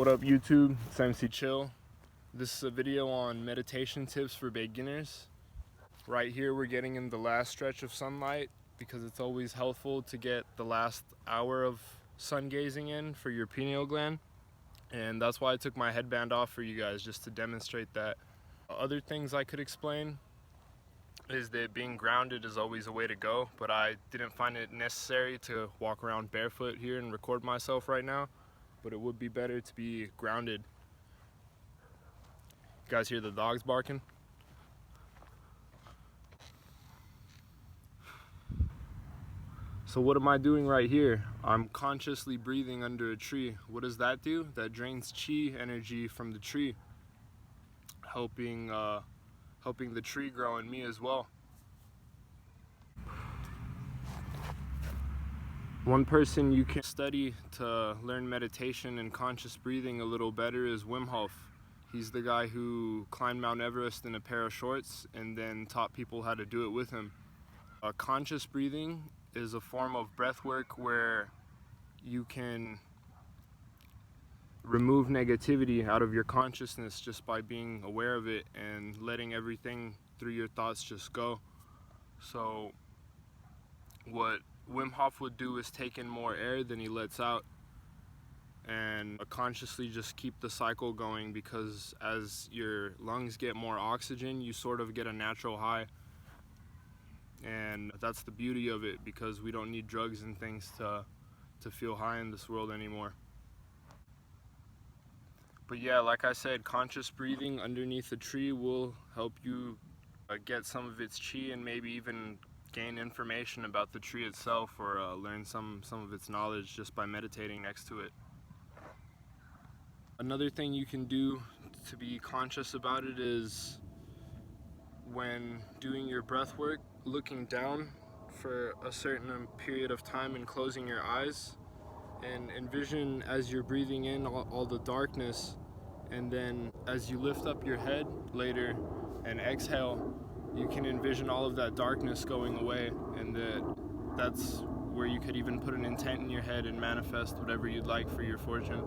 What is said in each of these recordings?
What up YouTube, it's MC Chill. This is a video on meditation tips for beginners. Right here we're getting in the last stretch of sunlight because it's always helpful to get the last hour of sun gazing in for your pineal gland. And that's why I took my headband off for you guys, just to demonstrate that. Other things I could explain is that being grounded is always a way to go, but I didn't find it necessary to walk around barefoot here and record myself right now. But it would be better to be grounded. You guys hear the dogs barking? So what am I doing right here? I'm consciously breathing under a tree. What does that do? That drains chi energy from the tree, helping the tree grow in me as well. One person you can study to learn meditation and conscious breathing a little better is Wim Hof. He's the guy who climbed Mount Everest in a pair of shorts and then taught people how to do it with him. Conscious breathing is a form of breath work where you can remove negativity out of your consciousness just by being aware of it and letting everything through your thoughts just go. So what Wim Hof would do is take in more air than he lets out and consciously just keep the cycle going, because as your lungs get more oxygen, you sort of get a natural high. And that's the beauty of it, because we don't need drugs and things to feel high in this world anymore. But yeah, like I said, conscious breathing underneath a tree will help you get some of its chi and maybe even gain information about the tree itself, or learn some of its knowledge just by meditating next to it. Another thing you can do to be conscious about it is when doing your breath work, looking down for a certain period of time and closing your eyes, and envision as you're breathing in all the darkness, and then as you lift up your head later and exhale, you can envision all of that darkness going away, and that's where you could even put an intent in your head and manifest whatever you'd like for your fortune.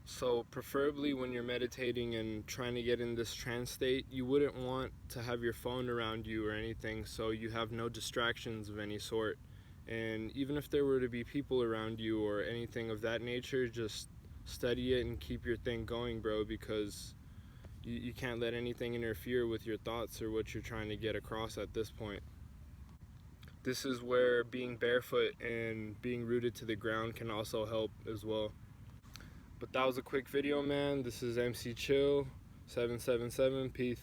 So preferably when you're meditating and trying to get in this trance state, you wouldn't want to have your phone around you or anything, so you have no distractions of any sort. And even if there were to be people around you or anything of that nature, just study it and keep your thing going, bro, because you can't let anything interfere with your thoughts or what you're trying to get across at this point. This is where being barefoot and being rooted to the ground can also help as well. But that was a quick video, man. This is MC Chill 777. Peace.